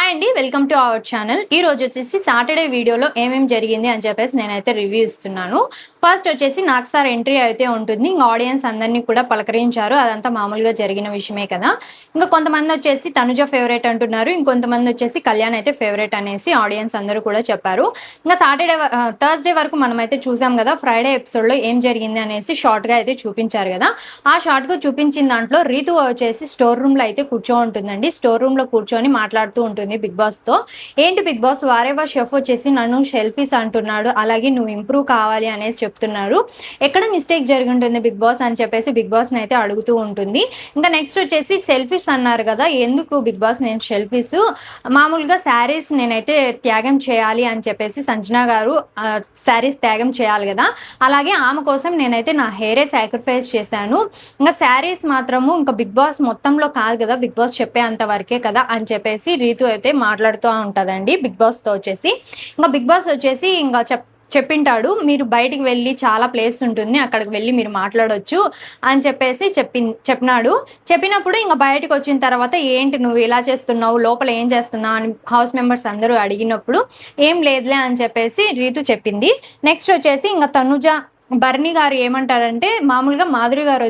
Hi అండి, welcome to our channel. ఈ రోజు వచ్చేసి సాటర్డే వీడియోలో ఏమేమి జరిగింది అని చెప్పేసి నేనైతే రివ్యూ ఇస్తున్నాను. ఫస్ట్ వచ్చేసి నాకు సార్ ఎంట్రీ అయితే ఉంటుంది. ఇంకా ఆడియన్స్ అందరినీ కూడా పలకరించారు. అదంతా మామూలుగా జరిగిన విషయమే కదా. ఇంకా కొంతమంది వచ్చేసి తనుజ ఫేవరెట్ అంటున్నారు, ఇంకొంతమంది వచ్చేసి కళ్యాణ్ అయితే ఫేవరెట్ అనేసి ఆడియన్స్ అందరూ కూడా చెప్పారు. ఇంకా థర్స్డే వరకు మనమైతే చూసాం కదా. ఫ్రైడే ఎపిసోడ్లో ఏం జరిగింది అనేసి షార్ట్గా అయితే చూపించారు కదా. ఆ షార్ట్గా చూపించిన దాంట్లో రీతు వచ్చేసి స్టోర్ రూమ్లో అయితే ఉంటుందండి. స్టోర్ రూమ్లో కూర్చొని మాట్లాడుతూ ఉంటుంది బిగ్ బాస్ తో. ఏంటి బిగ్ బాస్, వారేవా షెఫ్ వచ్చేసి నన్ను సెల్ఫీస్ అంటున్నాడు, అలాగే నువ్వు ఇంప్రూవ్ కావాలి అనేసి చెప్తున్నారు. ఎక్కడ మిస్టేక్ జరిగి ఉంటుంది బిగ్ బాస్ అని చెప్పేసి బిగ్ బాస్ అయితే అడుగుతూ ఉంటుంది. ఇంకా నెక్స్ట్ వచ్చేసి సెల్ఫీస్ అన్నారు కదా, ఎందుకు బిగ్ బాస్ నేను సెల్ఫీస్, మామూలుగా శారీస్ నేనైతే త్యాగం చేయాలి అని చెప్పేసి సంజన గారు శారీస్ త్యాగం చేయాలి కదా, అలాగే ఆమె కోసం నేనైతే నా హెయిరే సాక్రిఫైస్ చేశాను. ఇంకా శారీస్ మాత్రము ఇంకా బిగ్ బాస్ మొత్తంలో కాదు కదా, బిగ్ బాస్ చెప్పే అంత వరకే కదా అని చెప్పేసి రీతు అయితే మాట్లాడుతూ ఉంటుందండి బిగ్ బాస్తో వచ్చేసి. ఇంకా బిగ్ బాస్ వచ్చేసి ఇంకా చెప్పింటాడు, మీరు బయటికి వెళ్ళి చాలా ప్లేస్ ఉంటుంది, అక్కడికి వెళ్ళి మీరు మాట్లాడవచ్చు అని చెప్పేసి చెప్పినాడు. చెప్పినప్పుడు ఇంకా బయటకు వచ్చిన తర్వాత ఏంటి నువ్వు ఇలా చేస్తున్నావు, లోపల ఏం చేస్తున్నావు అని హౌస్ మెంబర్స్ అందరూ అడిగినప్పుడు ఏం లేదులే అని చెప్పేసి రీతు చెప్పింది. నెక్స్ట్ వచ్చేసి ఇంకా తనుజ బర్నీ గారు ఏమంటారంటే, మామూలుగా మాధురి గారు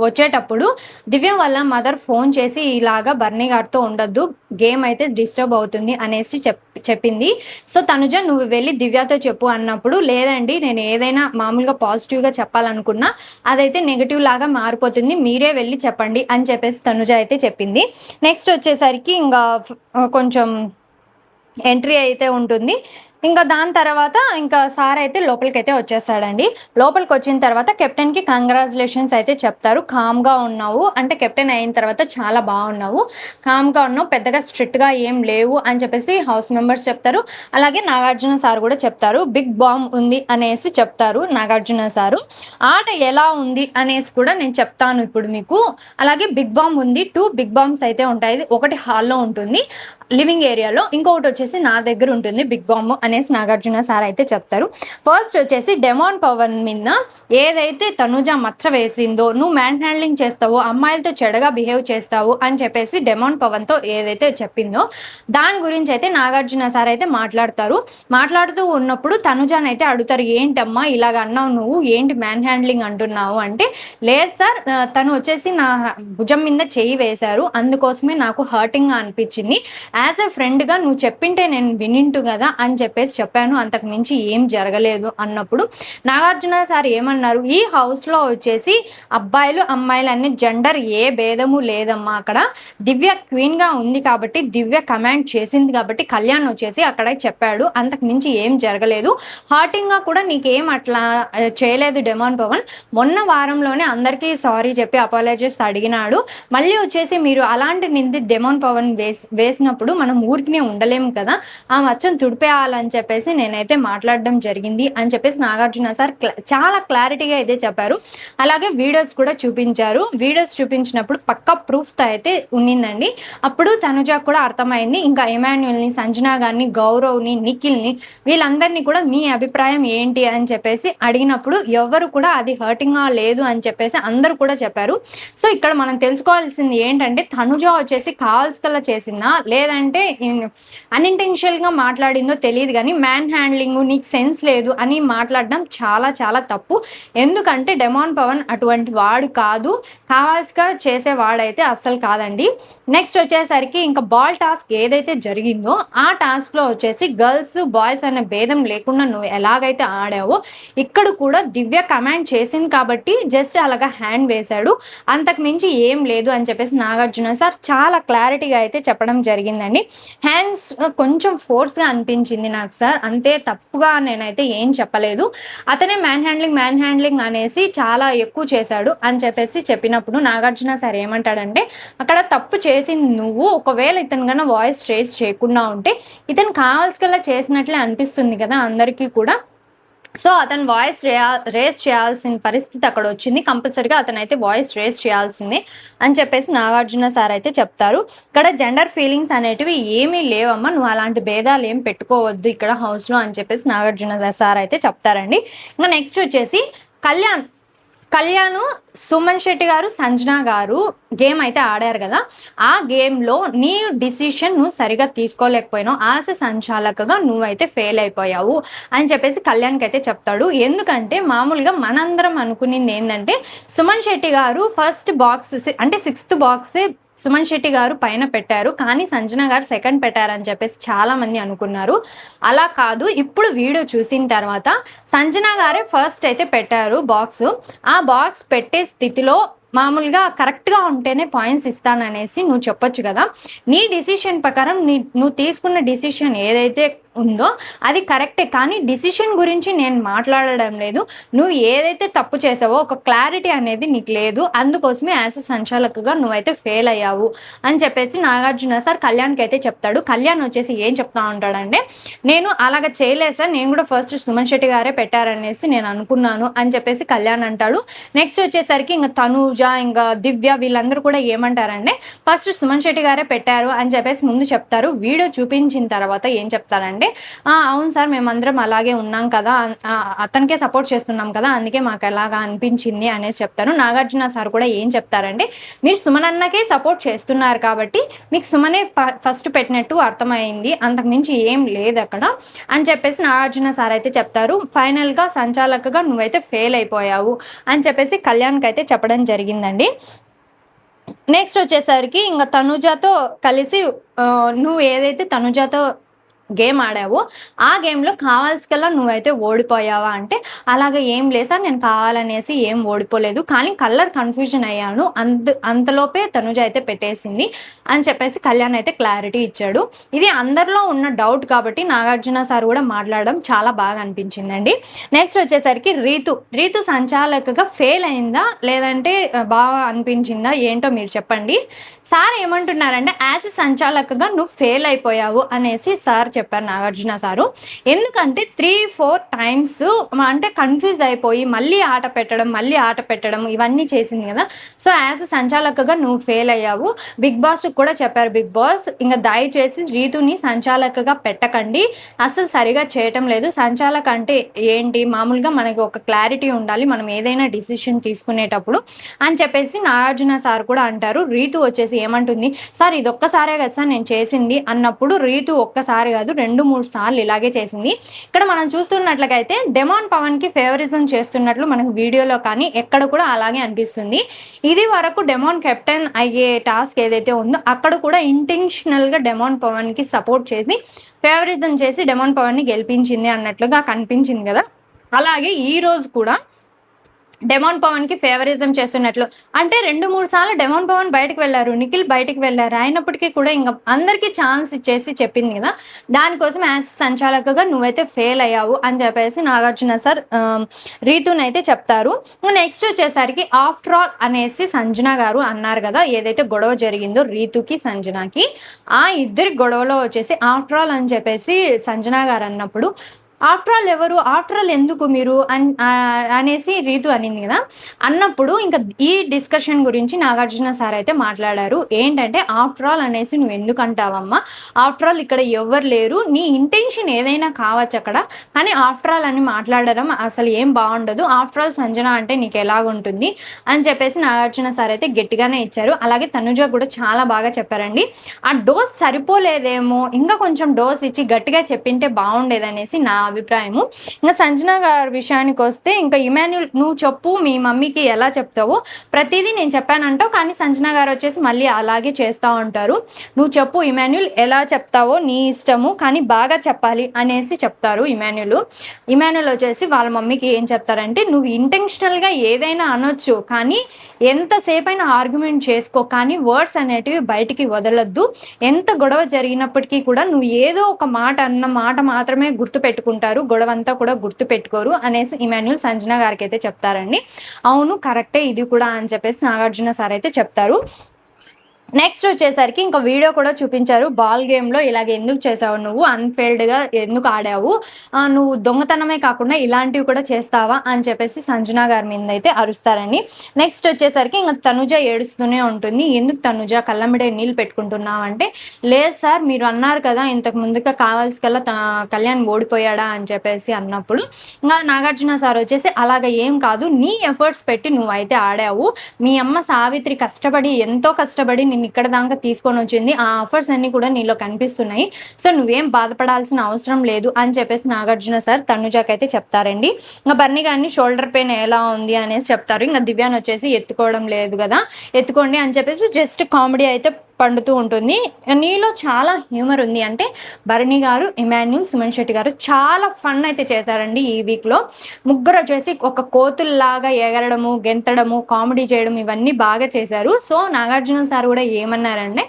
వచ్చేటప్పుడు దివ్య వాళ్ళ మదర్ ఫోన్ చేసి ఇలాగా బర్నీ గారితో ఉండొద్దు, గేమ్ అయితే డిస్టర్బ్ అవుతుంది అనేసి చెప్పింది. సో తనుజ నువ్వు వెళ్ళి దివ్యతో చెప్పు అన్నప్పుడు, లేదండి నేను ఏదైనా మామూలుగా పాజిటివ్గా చెప్పాలనుకున్నా అదైతే నెగిటివ్ లాగా మారిపోతుంది, మీరే వెళ్ళి చెప్పండి అని చెప్పేసి తనుజ అయితే చెప్పింది. నెక్స్ట్ వచ్చేసరికి ఇంకా కొంచెం ఎంట్రీ అయితే ఉంటుంది. ఇంకా దాని తర్వాత ఇంకా సార్ అయితే లోపలికి అయితే వచ్చేస్తాడండి. లోపలికి వచ్చిన తర్వాత కెప్టెన్కి కంగ్రాచులేషన్స్ అయితే చెప్తారు. కామ్గా ఉన్నావు అంటే, కెప్టెన్ అయిన తర్వాత చాలా బాగున్నావు, కామ్గా ఉన్నావు, పెద్దగా స్ట్రిక్ట్గా ఏం లేవు అని చెప్పేసి హౌస్ మెంబర్స్ చెప్తారు. అలాగే నాగార్జున సార్ కూడా చెప్తారు, బిగ్ బాంబ్ ఉంది అనేసి చెప్తారు నాగార్జున సారు. ఆట ఎలా ఉంది అనేసి కూడా నేను చెప్తాను ఇప్పుడు మీకు. అలాగే బిగ్ బాంబ్ ఉంది, 2 బిగ్ బాంబ్స్ అయితే ఉంటాయి. ఒకటి హాల్లో ఉంటుంది లివింగ్ ఏరియాలో, ఇంకొకటి వచ్చేసి నా దగ్గర ఉంటుంది బిగ్ బాంబ్ అనేసి నాగార్జున సార్ అయితే చెప్తారు. ఫస్ట్ వచ్చేసి డెమాన్ పవన్ మీద ఏదైతే తనుజ మచ్చ వేసిందో, నువ్వు మ్యాన్ హ్యాండ్లింగ్ చేస్తావు, అమ్మాయిలతో చెడగా బిహేవ్ చేస్తావు అని చెప్పేసి డెమాన్ పవన్తో ఏదైతే చెప్పిందో దాని గురించి అయితే నాగార్జున సార్ అయితే మాట్లాడుతూ ఉన్నప్పుడు తనుజాని అయితే అడుగుతారు, ఏంటమ్మా ఇలాగ అన్నావు నువ్వు, ఏంటి మ్యాన్ హ్యాండ్లింగ్ అంటున్నావు అంటే, లేదు సార్ తను వచ్చేసి నా భుజం మీద చేయి వేశారు, అందుకోసమే నాకు హర్టింగ్గా అనిపించింది, యాజ్ ఎ ఫ్రెండ్గా నువ్వు చెప్పింటే నేను వినింటు కదా అని చెప్పేసి చెప్పాను, అంతకు మించి ఏం జరగలేదు అన్నప్పుడు నాగార్జున సార్ ఏమన్నారు, ఈ హౌస్లో వచ్చేసి అబ్బాయిలు అమ్మాయిలు అనే జెండర్ ఏ భేదము లేదమ్మా, అక్కడ దివ్య క్వీన్గా ఉంది కాబట్టి, దివ్య కమాండ్ చేసింది కాబట్టి కళ్యాణ్ వచ్చేసి అక్కడ చెప్పాడు, అంతకు మించి ఏం జరగలేదు, హార్టింగ్గా కూడా నీకేం అట్లా చేయలేదు డెమాన్ పవన్, మొన్న వారంలోనే అందరికీ సారీ చెప్పి అపాలజీస్ అడిగినాడు, మళ్ళీ వచ్చేసి మీరు అలాంటి నింది డెమాన్ పవన్ వేసినప్పుడు మనం ఊరికినే ఉండలేము కదా, ఆ మచ్చను తుడిపేయాలని చెప్పేసి నేనైతే మాట్లాడడం జరిగింది అని చెప్పేసి నాగార్జున సార్ చాలా క్లారిటీగా అయితే చెప్పారు. అలాగే వీడియోస్ కూడా చూపించారు. వీడియోస్ చూపించినప్పుడు పక్కా ప్రూఫ్తో అయితే ఉన్నిందండి. అప్పుడు తనుజకు కూడా అర్థమైంది. ఇంకా ఎమాన్యుల్ని, సంజన గారిని, గౌరవ్ని, నిఖిల్ని వీళ్ళందరినీ కూడా మీ అభిప్రాయం ఏంటి అని చెప్పేసి అడిగినప్పుడు ఎవరు కూడా అది హర్టింగ్గా లేదు అని చెప్పేసి అందరూ కూడా చెప్పారు. సో ఇక్కడ మనం తెలుసుకోవాల్సింది ఏంటంటే, తనుజ వచ్చేసి కాల్స్కల్లా చేసిందా లేదంటే అన్ఇంటెన్షనల్గా మాట్లాడిందో తెలియదు, కానీ మ్యాన్ హ్యాండ్లింగ్ నీకు సెన్స్ లేదు అని మాట్లాడడం చాలా చాలా తప్పు. ఎందుకంటే డెమాన్ పవన్ అటువంటి వాడు కాదు, కావాల్సిగా చేసేవాడైతే అస్సలు కాదండి. నెక్స్ట్ వచ్చేసరికి ఇంకా బాల్ టాస్క్ ఏదైతే జరిగిందో ఆ టాస్క్లో వచ్చేసి గర్ల్స్ బాయ్స్ అనే భేదం లేకుండా నువ్వు ఎలాగైతే ఆడావో ఇక్కడ కూడా దివ్య కమాండ్ చేసింది కాబట్టి జస్ట్ అలాగా హ్యాండ్ వేశాడు, అంతకు మించి ఏం లేదు అని చెప్పేసి నాగార్జున సార్ చాలా క్లారిటీగా అయితే చెప్పడం జరిగిందండి. హ్యాండ్స్ కొంచెం ఫోర్స్గా అనిపించింది నాకు సార్, అంతే, తప్పుగా నేనైతే ఏం చెప్పలేదు, అతనే మ్యాన్ హ్యాండ్లింగ్ అనేసి చాలా ఎక్కువ చేశాడు అని చెప్పేసి చెప్పినప్పుడు నాగార్జున సార్ ఏమంటాడంటే, అక్కడ తప్పు చేసింది నువ్వు, ఒకవేళ ఇతను కన్నా వాయిస్ రేస్ చేయకుండా ఉంటే ఇతను కావాల్సికల్లా చేసినట్లే అనిపిస్తుంది కదా అందరికీ కూడా, సో అతను వాయిస్ రేస్ చేయాల్సిన పరిస్థితి అక్కడ వచ్చింది, కంపల్సరీగా అతనైతే వాయిస్ రేస్ చేయాల్సిందే అని చెప్పేసి నాగార్జున సార్ అయితే చెప్తారు. ఇక్కడ జెండర్ ఫీలింగ్స్ అనేటివి ఏమీ లేవమ్మా, నువ్వు అలాంటి భేదాలు ఏం పెట్టుకోవద్దు ఇక్కడ హౌస్లో అని చెప్పేసి నాగార్జున సార్ అయితే చెప్తారండి. ఇంకా నెక్స్ట్ వచ్చేసి కళ్యాణ్ కళ్యాణ్, సుమన్ శెట్టి గారు, సంజన గారు గేమ్ అయితే ఆడారు కదా. ఆ గేమ్లో నీ డిసిషన్ నువ్వు సరిగా తీసుకోలేకపోయినావు, ఆశ సంచాలకగా నువ్వైతే ఫెయిల్ అయిపోయావు అని చెప్పేసి కళ్యాణ్కి అయితే చెప్తాడు. ఎందుకంటే మామూలుగా మనందరం అనుకునేది ఏంటంటే సుమన్ శెట్టి గారు ఫస్ట్ బాక్స్ అంటే 6th బాక్సే సుమన్ శెట్టి గారు పైన పెట్టారు, కానీ సంజన గారు సెకండ్ పెట్టారని చెప్పేసి చాలా మంది అనుకున్నారు. అలా కాదు, ఇప్పుడు వీడియో చూసిన తర్వాత సంజన గారే ఫస్ట్ అయితే పెట్టారు బాక్స్. ఆ బాక్స్ పెట్టే స్థితిలో మామూలుగా కరెక్ట్గా ఉంటేనే పాయింట్స్ ఇస్తాననేసి నువ్వు చెప్పొచ్చు కదా. నీ డిసిషన్ ప్రకారం నువ్వు తీసుకున్న డిసిషన్ ఏదైతే ఉందో అది కరెక్టే, కానీ డిసిషన్ గురించి నేను మాట్లాడడం లేదు. నువ్వు ఏదైతే తప్పు చేసావో ఒక క్లారిటీ అనేది నీకు లేదు, అందుకోసమే యాజ్ సంచాలకుగా నువ్వైతే ఫెయిల్ అయ్యావు అని చెప్పేసి నాగార్జున సార్ కళ్యాణ్కి అయితే చెప్తాడు. కళ్యాణ్ వచ్చేసి ఏం చెప్తా ఉంటాడంటే, నేను అలాగ చేయలేదు సార్, నేను కూడా ఫస్ట్ సుమన్ శెట్టి గారే పెట్టారనేసి నేను అనుకున్నాను అని చెప్పేసి కళ్యాణ్ అంటాడు. నెక్స్ట్ వచ్చేసరికి ఇంకా తనూజ, ఇంకా దివ్య వీళ్ళందరూ కూడా ఏమంటారంటే ఫస్ట్ సుమన్ శెట్టి గారే పెట్టారు అని చెప్పేసి ముందు చెప్తారు. వీడియో చూపించిన తర్వాత ఏం చెప్తారంటే, అవును సార్ మేమందరం అలాగే ఉన్నాం కదా, అతనికే సపోర్ట్ చేస్తున్నాం కదా, అందుకే మాకు ఎలాగా అనిపించింది అనేసి చెప్తారు. నాగార్జున సార్ కూడా ఏం చెప్తారంటే, మీరు సుమన్ అన్నకే సపోర్ట్ చేస్తున్నారు కాబట్టి మీకు సుమనే ఫస్ట్ పెట్టినట్టు అర్థమైంది, అంతకుమించి ఏం లేదు అక్కడ అని చెప్పేసి నాగార్జున సార్ అయితే చెప్తారు. ఫైనల్గా సంచాలకగా నువ్వైతే ఫెయిల్ అయిపోయావు అని చెప్పేసి కళ్యాణ్కి అయితే చెప్పడం జరిగిందండి. నెక్స్ట్ వచ్చేసరికి ఇంకా తనుజాతో కలిసి నువ్వు ఏదైతే తనుజాతో గేమ్ ఆడావో ఆ గేమ్లో కావాల్సికల్లా నువ్వైతే ఓడిపోయావా అంటే, అలాగే ఏం లేదు సార్, నేను కావాలనేసి ఏం ఓడిపోలేదు, కానీ కలర్ కన్ఫ్యూజన్ అయ్యాను, అంతలోపే తనుజ అయితే పెట్టేసింది అని చెప్పేసి కళ్యాణ్ అయితే క్లారిటీ ఇచ్చాడు. ఇది అందరిలో ఉన్న డౌట్ కాబట్టి నాగార్జున సార్ కూడా మాట్లాడడం చాలా బాగా అనిపించిందండి. నెక్స్ట్ వచ్చేసరికి రీతు సంచాలకగా ఫెయిల్ అయిందా లేదంటే బాగా అనిపించిందా ఏంటో మీరు చెప్పండి. సార్ ఏమంటున్నారంటే యాజ్ సంచాలకగా నువ్వు ఫెయిల్ అయిపోయావు అనేసి సార్ చెప్పారు నాగార్జున సారు. ఎందుకంటే 3-4 టైమ్స్ అంటే కన్ఫ్యూజ్ అయిపోయి మళ్ళీ ఆట పెట్టడం ఇవన్నీ చేసింది కదా. సో యాజ్ సంచాలకగా నువ్వు ఫెయిల్ అయ్యావు. బిగ్ బాస్ కూడా చెప్పారు, బిగ్ బాస్ ఇంకా దయచేసి రీతుని సంచాలకగా పెట్టకండి, అసలు సరిగా చేయటం లేదు. సంచాలక అంటే ఏంటి, మామూలుగా మనకి ఒక క్లారిటీ ఉండాలి మనం ఏదైనా డిసిషన్ తీసుకునేటప్పుడు అని చెప్పేసి నాగార్జున సార్ కూడా అంటారు. రీతు వచ్చేసి ఏమంటుంది, సార్ ఇది ఒక్కసారే కదా సార్ నేను చేసింది అన్నప్పుడు, రీతు ఒక్కసారి కాదు 2-3 సార్లు ఇలాగే చేసింది. ఇక్కడ మనం చూస్తున్నట్లయితే డెమాన్ పవన్ కి ఫేవరిజం చేస్తున్నట్లు మనకు వీడియోలో కానీ ఎక్కడ కూడా అలాగే అనిపిస్తుంది. ఇది వరకు డెమాన్ కెప్టెన్ అయ్యే టాస్క్ ఏదైతే ఉందో అక్కడ కూడా ఇంటెన్షనల్ గా డెమాన్ పవన్ కి సపోర్ట్ చేసి ఫేవరిజం చేసి డెమాన్ పవన్ ని గెలిపించింది అన్నట్లుగా కనిపించింది కదా. అలాగే ఈ రోజు కూడా డెమాన్ పవన్ కి ఫేవరిజం చేస్తున్నట్లు అంటే 2-3 సార్లు డెమాన్ పవన్ బయటకు వెళ్ళారు, నిఖిల్ బయటకు వెళ్ళారు, అయినప్పటికీ కూడా ఇంకా అందరికీ ఛాన్స్ ఇచ్చేసి చెప్పింది కదా, దానికోసం యాజ్ సంచాలకగా నువ్వైతే ఫెయిల్ అయ్యావు అని చెప్పేసి నాగార్జున సార్ రీతునైతే చెప్తారు. నెక్స్ట్ వచ్చేసరికి ఆఫ్టర్ ఆల్ అనేసి సంజన గారు అన్నారు కదా, ఏదైతే గొడవ జరిగిందో రీతుకి సంజనకి, ఆ ఇద్దరి గొడవలో వచ్చేసి ఆఫ్టర్ ఆల్ అని చెప్పేసి సంజన గారు అన్నప్పుడు, ఆఫ్టర్ ఆల్ ఎవరు, ఆఫ్టర్ ఆల్ ఎందుకు మీరు అనేసి రీతు అనింది కదా. అన్నప్పుడు ఇంకా ఈ డిస్కషన్ గురించి నాగార్జున సార్ అయితే మాట్లాడారు. ఏంటంటే ఆఫ్టర్ ఆల్ అనేసి నువ్వు ఎందుకు అంటావమ్మా, ఆఫ్టర్ ఆల్ ఇక్కడ ఎవరు లేరు, నీ ఇంటెన్షన్ ఏదైనా కావచ్చు అక్కడ, కానీ ఆఫ్టర్ ఆల్ అని మాట్లాడడం అసలు ఏం బాగుండదు, ఆఫ్టర్ ఆల్ సంజన అంటే నీకు ఎలాగుంటుంది అని చెప్పేసి నాగార్జున సార్ అయితే గట్టిగానే ఇచ్చారు. అలాగే తనుజ కూడా చాలా బాగా చెప్పారండి. ఆ డోస్ సరిపోలేదేమో, ఇంకా కొంచెం డోస్ ఇచ్చి గట్టిగా చెప్పింటే బాగుండేదనేసి నా అభిప్రాయము. ఇంకా సంజన గారి విషయానికి వస్తే, ఇంకా ఇమాన్యుల్ నువ్వు చెప్పు మీ మమ్మీకి ఎలా చెప్తావో, ప్రతిదీ నేను చెప్పానంటావు, కానీ సంజన గారు వచ్చేసి మళ్ళీ అలాగే చేస్తూ ఉంటారు. నువ్వు చెప్పు ఇమాన్యుల్ ఎలా చెప్తావో నీ ఇష్టము, కానీ బాగా చెప్పాలి అనేసి చెప్తారు ఇమాన్యుల్ వచ్చేసి వాళ్ళ మమ్మీకి ఏం చెప్తారంటే, నువ్వు ఇంటెన్షనల్గా ఏదైనా అనొచ్చు, కానీ ఎంతసేపైనా ఆర్గ్యుమెంట్ చేసుకో, కానీ వర్డ్స్ అనేటివి బయటికి వదలొద్దు, ఎంత గొడవ జరిగినప్పటికీ కూడా నువ్వు ఏదో ఒక మాట అన్న మాట మాత్రమే గుర్తు పెట్టుకుంటారు, గొడవ అంతా కూడా గుర్తు పెట్టుకోరు అనేసి ఇమాన్యుల్ సంజన గారికి అయితే చెప్తారండి. అవును కరెక్టే ఇది కూడా అని చెప్పేసి నాగార్జున సార్ అయితే చెప్తారు. నెక్స్ట్ వచ్చేసరికి ఇంకా వీడియో కూడా చూపించారు. బాల్ గేమ్‌లో ఇలాగ ఎందుకు చేసావు నువ్వు? అన్‌ఫెయిల్డ్‌గా ఎందుకు ఆడావు? నువ్వు దొంగతనమే కాకుండా ఇలాంటివి కూడా చేస్తావా? అని చెప్పేసి సంజన గారి మీదైతే అరుస్తారండి. నెక్స్ట్ వచ్చేసరికి ఇంక తనుజ ఏడుస్తూనే ఉంటుంది. ఎందుకు తనుజ కళ్ళమ్మడే నీళ్ళు పెట్టుకుంటున్నావు అంటే, లేదు సార్ మీరు అన్నారు కదా ఇంతకు ముందుగా కావాల్సికల్లా కళ్యాణ్ ఓడిపోయాడా అని చెప్పేసి అన్నప్పుడు, ఇంకా నాగార్జున సార్ వచ్చేసి అలాగ ఏం కాదు, నీ ఎఫర్ట్స్ పెట్టి నువ్వైతే ఆడావు. మీ అమ్మ సావిత్రి కష్టపడి ఎంతో కష్టపడి నిన్ను ఇక్కడ దాకా తీసుకొని వచ్చింది. ఆ ఆఫర్స్ అన్ని కూడా నీలో కనిపిస్తున్నాయి. సో నువ్వేం బాధపడాల్సిన అవసరం లేదు అని చెప్పేసి నాగార్జున సార్ తనుజాకైతే చెప్తారండి. ఇంకా బర్నీ గారిని షోల్డర్ పెయిన్ ఎలా ఉంది అనేసి చెప్తారు. ఇంకా దివ్యాన్ వచ్చేసి ఎత్తుకోవడం లేదు కదా, ఎత్తుకోండి అని చెప్పేసి జస్ట్ కామెడీ అయితే పండుతూ ఉంటుంది. నీలో చాలా హ్యూమర్ ఉంది అంటే భరణి గారు, ఇమాన్యుల్, సుమన్ శెట్టి గారు చాలా ఫన్ అయితే చేశారండి ఈ వీక్లో. ముగ్గురు వచ్చేసి ఒక కోతుల్లాగా ఎగరడము, గెంతడము, కామెడీ చేయడం ఇవన్నీ బాగా చేశారు. సో నాగార్జున సార్ కూడా ఏమన్నారంటే,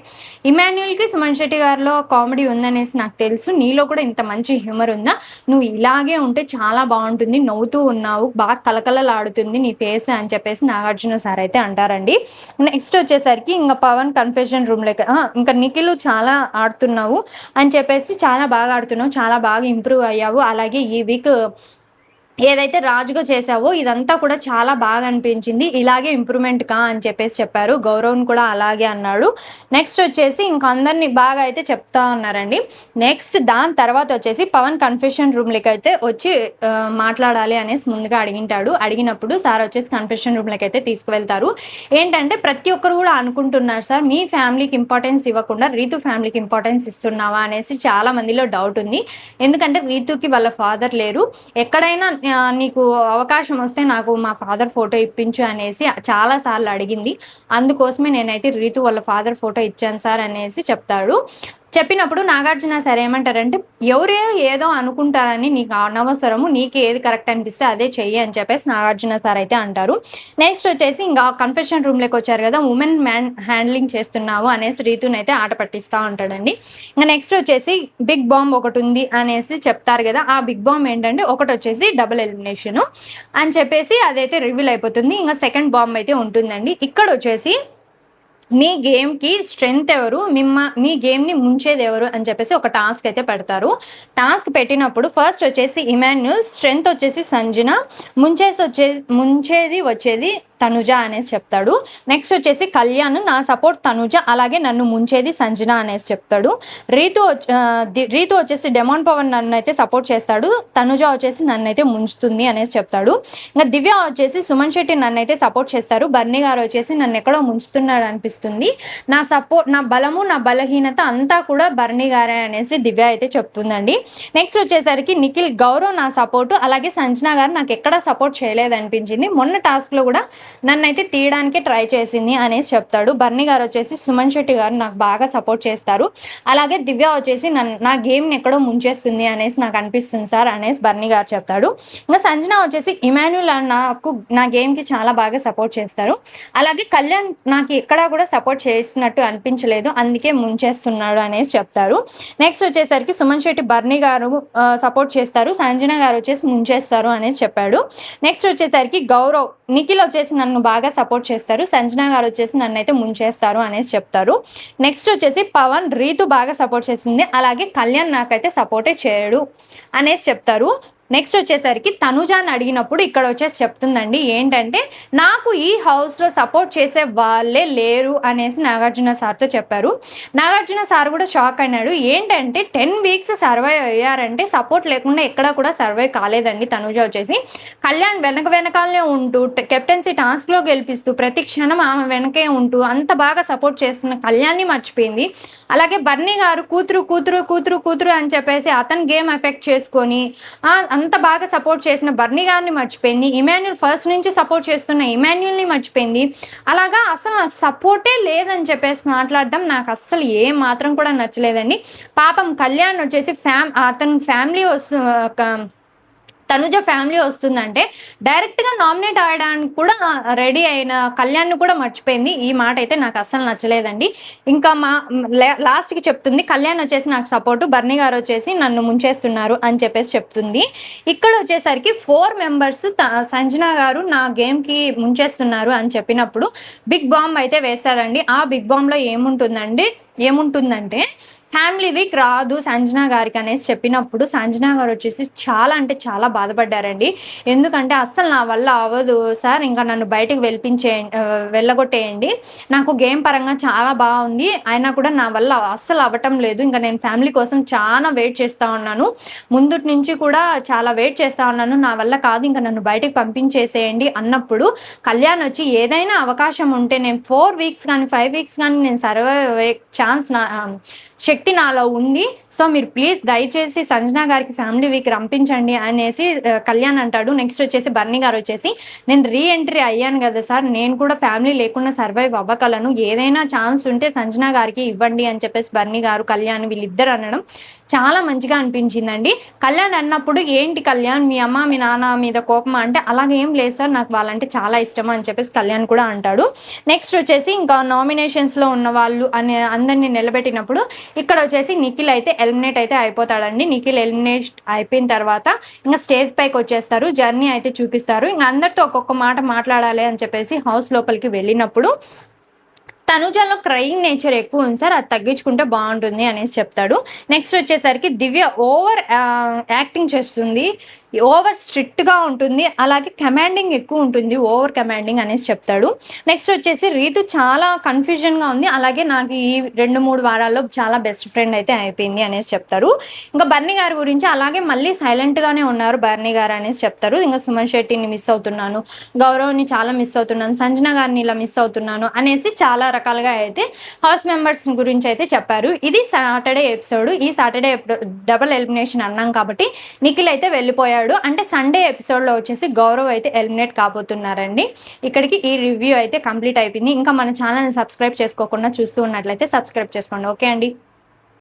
ఇమాన్యుల్కి సుమన్ శెట్టి గారిలో కామెడీ ఉందనేసి నాకు తెలుసు, నీలో కూడా ఇంత మంచి హ్యూమర్ ఉందా, నువ్వు ఇలాగే ఉంటే చాలా బాగుంటుంది, నవ్వుతూ ఉన్నావు, బాగా కలకలలాడుతుంది నీ ఫేస్ అని చెప్పేసి నాగార్జున సార్ అయితే అంటారండి. నెక్స్ట్ వచ్చేసరికి ఇంకా పవన్ కన్ఫెషన్ రూమ్లోకి ఇంకా నిఖిల్ చాలా ఆడుతున్నావు అని చెప్పేసి, చాలా బాగా ఆడుతున్నావు, చాలా బాగా ఇంప్రూవ్ అయ్యావు, అలాగే ఈ వీక్ ఏదైతే రాజుగా చేసావో ఇదంతా కూడా చాలా బాగా అనిపించింది, ఇలాగే ఇంప్రూవ్మెంట్ కా అని చెప్పేసి చెప్పారు. గౌరవ్ని కూడా అలాగే అన్నాడు. నెక్స్ట్ వచ్చేసి ఇంకా అందరినీ బాగా అయితే చెప్తా ఉన్నారండి. నెక్స్ట్ దాని తర్వాత వచ్చేసి పవన్ కన్ఫెషన్ రూమ్లోకి అయితే వచ్చి మాట్లాడాలి అనేసి ముందుగా అడిగినప్పుడు సార్ వచ్చేసి కన్ఫెషన్ రూమ్లోకి అయితే తీసుకువెళ్తారు. ఏంటంటే ప్రతి ఒక్కరు కూడా అనుకుంటున్నారు, సార్ మీ ఫ్యామిలీకి ఇంపార్టెన్స్ ఇవ్వకుండా రీతు ఫ్యామిలీకి ఇంపార్టెన్స్ ఇస్తున్నావా అనేసి చాలా మందిలో డౌట్ ఉంది. ఎందుకంటే రీతుకి వాళ్ళ ఫాదర్ లేరు, ఎక్కడైనా నీకు అవకాశం వస్తే నాకు మా ఫాదర్ ఫోటో ఇప్పించు అనేసి చాలాసార్లు అడిగింది. అందుకోసమే నేనైతే రీతు వాళ్ళ ఫాదర్ ఫోటో ఇచ్చాను సార్ అనేసి చెప్తాడు. చెప్పినప్పుడు నాగార్జున సార్ ఏమంటారంటే, ఎవరే ఏదో అనుకుంటారని నీకు అనవసరము, నీకు ఏది కరెక్ట్ అనిపిస్తే అదే చెయ్యి అని చెప్పేసి నాగార్జున సార్ అయితే అంటారు. నెక్స్ట్ వచ్చేసి ఇంకా కన్ఫెషన్ రూమ్లోకి వచ్చారు కదా, ఉమెన్ మ్యాన్ హ్యాండ్లింగ్ చేస్తున్నావు అనేసి రీతుని అయితే ఆట పట్టిస్తూ ఉంటాడండి. ఇంకా నెక్స్ట్ వచ్చేసి బిగ్ బాంబ్ ఒకటి ఉంది అనేసి చెప్తారు కదా, ఆ బిగ్ బాంబ్ ఏంటంటే ఒకటి వచ్చేసి డబుల్ ఎలిమినేషను అని చెప్పేసి అదైతే రివీల్ అయిపోతుంది. ఇంకా సెకండ్ బాంబ్ అయితే ఉంటుందండి. ఇక్కడ వచ్చేసి మీ గేమ్కి స్ట్రెంగ్త్ ఎవరు, మీ గేమ్ని ముంచేది ఎవరు అని చెప్పేసి ఒక టాస్క్ అయితే పెడతారు. టాస్క్ పెట్టినప్పుడు ఫస్ట్ వచ్చేసి ఇమాన్యుల్, స్ట్రెంగ్త్ వచ్చేసి సంజన, ముంచేది వచ్చేది తనుజ అనేసి చెప్తాడు. నెక్స్ట్ వచ్చేసి కళ్యాణ్, నా సపోర్ట్ తనుజ, అలాగే నన్ను ముంచేది సంజన అనేసి చెప్తాడు. రీతు వచ్చేసి డెమాన్ పవన్ నన్ను అయితే సపోర్ట్ చేస్తాడు, తనుజ వచ్చేసి నన్ను అయితే ముంచుతుంది అనేసి చెప్తాడు. ఇంకా దివ్య వచ్చేసి సుమన్ శెట్టి నన్ను అయితే సపోర్ట్ చేస్తారు, బర్నీ గారు వచ్చేసి నన్ను ఎక్కడో ముంచుతున్నాడు అనిపిస్తుంది, నా బలము నా బలహీనత అంతా కూడా బర్నీ గారే అనేసి దివ్య అయితే చెప్తుందండి. నెక్స్ట్ వచ్చేసరికి నిఖిల్, గౌరవ్ నా సపోర్టు, అలాగే సంజన గారు నాకు ఎక్కడా సపోర్ట్ చేయలేదనిపించింది, మొన్న టాస్క్లో కూడా నన్నైతే తీయడానికి ట్రై చేసింది అనేసి చెప్తాడు. బర్నీ గారు వచ్చేసి సుమన్ శెట్టి గారు నాకు బాగా సపోర్ట్ చేస్తారు, అలాగే దివ్య వచ్చేసి నా గేమ్ని ఎక్కడో ముంచేస్తుంది అనేసి నాకు అనిపిస్తుంది సార్ అనేసి బర్నీ గారు చెప్తాడు. ఇంకా సంజన వచ్చేసి ఇమాన్యుల్ నా గేమ్కి చాలా బాగా సపోర్ట్ చేస్తారు, అలాగే కళ్యాణ్ నాకు ఎక్కడా కూడా సపోర్ట్ చేసినట్టు అనిపించలేదు, అందుకే ముంచేస్తున్నాడు అనేసి చెప్తారు. నెక్స్ట్ వచ్చేసరికి సుమన్ శెట్టి బర్నీ గారు సపోర్ట్ చేస్తారు, సంజన గారు వచ్చేసి ముంచేస్తారు అనేసి చెప్పాడు. నెక్స్ట్ వచ్చేసరికి గౌరవ్, నిఖిల్ వచ్చేసి నన్ను బాగా సపోర్ట్ చేస్తారు, సంజన గారు వచ్చేసి నన్ను అయితే ముంచేస్తారు అనేసి చెప్తారు. నెక్స్ట్ వచ్చేసి పవన్, రీతు బాగా సపోర్ట్ చేస్తుంది, అలాగే కళ్యాణ్ నాకైతే సపోర్టే చేయడు అనేసి చెప్తారు. నెక్స్ట్ వచ్చేసరికి తనుజాని అడిగినప్పుడు ఇక్కడ వచ్చేసి చెప్తుందండి ఏంటంటే, నాకు ఈ హౌస్లో సపోర్ట్ చేసే వాళ్ళే లేరు అనేసి నాగార్జున సార్తో చెప్పారు. నాగార్జున సార్ కూడా షాక్ అయినాడు. ఏంటంటే 10 వీక్స్ సర్వైవ్ అయ్యారంటే సపోర్ట్ లేకుండా ఎక్కడా కూడా సర్వైవ్ కాలేదండి తనుజ వచ్చేసి. కళ్యాణ్ వెనకాలనే ఉంటూ కెప్టెన్సీ టాస్క్లో గెలిపిస్తూ ప్రతి క్షణం ఆమె వెనకే ఉంటూ అంత బాగా సపోర్ట్ చేస్తున్న కళ్యాణ్ని మర్చిపోయింది. అలాగే బర్నీ గారు కూతురు కూతురు కూతురు కూతురు అని చెప్పేసి అతని గేమ్ ఎఫెక్ట్ చేసుకొని అంత బాగా సపోర్ట్ చేసిన బర్నీ గారిని మర్చిపోయింది. ఇమాన్యుల్ ఫస్ట్ నుంచి సపోర్ట్ చేస్తున్న ఇమాన్యుల్ని మర్చిపోయింది. అలాగా అసలు నాకు సపోర్టే లేదని చెప్పేసి మాట్లాడడం నాకు అస్సలు ఏ మాత్రం కూడా నచ్చలేదండి. పాపం కళ్యాణ్ వచ్చేసి అతని ఫ్యామిలీ తనుజ ఫ్యామిలీ వస్తుందంటే డైరెక్ట్‌గా నామినేట్ అవ్వడానికి కూడా రెడీ అయిన కళ్యాణ్‌ని కూడా మర్చిపోయింది. ఈ మాట అయితే నాకు అస్సలు నచ్చలేదండి. ఇంకా లాస్ట్‌కి చెప్తుంది కళ్యాణ్ వచ్చేసి నాకు సపోర్టు, బర్నీ గారు వచ్చేసి నన్ను ముంచేస్తున్నారు అని చెప్పేసి చెప్తుంది. ఇక్కడ వచ్చేసరికి 4 మెంబర్స్ సంజన గారు నా గేమ్‌కి ముంచేస్తున్నారు అని చెప్పినప్పుడు బిగ్ బాంబ్ అయితే వేశారండి. ఆ బిగ్ బాంబ్‌లో ఏముంటుందంటే ఫ్యామిలీ వీక్ రాదు సంజన గారికి అనేసి చెప్పినప్పుడు సంజన గారు వచ్చేసి చాలా అంటే చాలా బాధపడ్డారండి. ఎందుకంటే అస్సలు నా వల్ల అవ్వదు సార్, ఇంకా నన్ను బయటకు వెళ్ళగొట్టేయండి. నాకు గేమ్ పరంగా చాలా బాగుంది, అయినా కూడా నా వల్ల అస్సలు అవ్వటం లేదు. ఇంకా నేను ఫ్యామిలీ కోసం చాలా వెయిట్ చేస్తూ ఉన్నాను, ముందుటి నుంచి కూడా చాలా వెయిట్ చేస్తూ ఉన్నాను, నా వల్ల కాదు, ఇంకా నన్ను బయటకు పంపించేసేయండి అన్నప్పుడు కళ్యాణ్ వచ్చి ఏదైనా అవకాశం ఉంటే నేను 4 వీక్స్ కానీ 5 వీక్స్ కానీ నేను సర్వైవ్ అయ్యే ఛాన్స్ శక్తి నాలో ఉంది. సో మీరు ప్లీజ్ దయచేసి సంజన గారికి ఫ్యామిలీ వీక్ రంపించండి అనేసి కళ్యాణ్ అంటాడు. నెక్స్ట్ వచ్చేసి బర్నీ గారు వచ్చేసి నేను రీఎంట్రీ అయ్యాను కదా సార్, నేను కూడా ఫ్యామిలీ లేకుండా సర్వైవ్ అవ్వగలను, ఏదైనా ఛాన్స్ ఉంటే సంజన గారికి ఇవ్వండి అని చెప్పేసి బర్నీ గారు కళ్యాణ్ వీళ్ళిద్దరు అనడం చాలా మంచిగా అనిపించిందండి. కళ్యాణ్ అన్నప్పుడు ఏంటి కళ్యాణ్ మీ అమ్మ మీ నాన్న మీద కోపమా అంటే అలాగేం లేదు సార్, నాకు వాళ్ళంటే చాలా ఇష్టం అని చెప్పేసి కళ్యాణ్ కూడా అంటాడు. నెక్స్ట్ వచ్చేసి ఇంకా నామినేషన్స్లో ఉన్న వాళ్ళు అనే అందరినీ నిలబెట్టినప్పుడు ఇక్కడ వచ్చేసి నిఖిల్ అయితే ఎలిమినేట్ అయితే అయిపోతాడండి. నిఖిల్ ఎలిమినేట్ అయిపోయిన తర్వాత ఇంకా స్టేజ్ పైకి వచ్చేస్తారు, జర్నీ అయితే చూపిస్తారు. ఇంకా అందరితో ఒక్కొక్క మాట మాట్లాడాలి అని చెప్పేసి హౌస్ లోపలికి వెళ్ళినప్పుడు తనుజలో క్రయింగ్ నేచర్ ఎక్కువ ఉంది సార్, అది తగ్గించుకుంటే బాగుంటుంది అనేసి చెప్తాడు. నెక్స్ట్ వచ్చేసరికి దివ్య ఓవర్ యాక్టింగ్ చేస్తుంది, ఓవర్ స్ట్రిక్ట్గా ఉంటుంది, అలాగే కమాండింగ్ ఎక్కువ ఉంటుంది, ఓవర్ కమాండింగ్ అనేసి చెప్తాడు. నెక్స్ట్ వచ్చేసి రీతు చాలా కన్ఫ్యూజన్గా ఉంది, అలాగే నాకు ఈ 2-3 వారాల్లో చాలా బెస్ట్ ఫ్రెండ్ అయితే అయిపోయింది అనేసి చెప్తారు. ఇంకా బర్నీ గారి గురించి అలాగే మళ్ళీ సైలెంట్గానే ఉన్నారు బర్నీ గారు అనేసి చెప్తారు. ఇంకా సుమన్ శెట్టిని మిస్ అవుతున్నాను, గౌరవ్ని చాలా మిస్ అవుతున్నాను, సంజన గారిని ఇలా మిస్ అవుతున్నాను అనేసి చాలా రకాలుగా అయితే హౌస్ మెంబర్స్ గురించి అయితే చెప్పారు. ఇది సాటర్డే ఎపిసోడ్. ఈ సాటర్డే డబుల్ ఎలిమినేషన్ అన్నాం కాబట్టి నిఖిల్ అయితే వెళ్ళిపోయాడు. అంటే సండే ఎపిసోడ్లో వచ్చేసి గౌరవ్ అయితే ఎలిమినేట్ కాబోతున్నారండి. ఇక్కడికి ఈ రివ్యూ అయితే కంప్లీట్ అయిపోయింది. ఇంకా మన ఛానల్ని సబ్స్క్రైబ్ చేసుకోకుండా చూస్తూ ఉన్నట్లయితే సబ్స్క్రైబ్ చేసుకోండి. ఓకే అండి.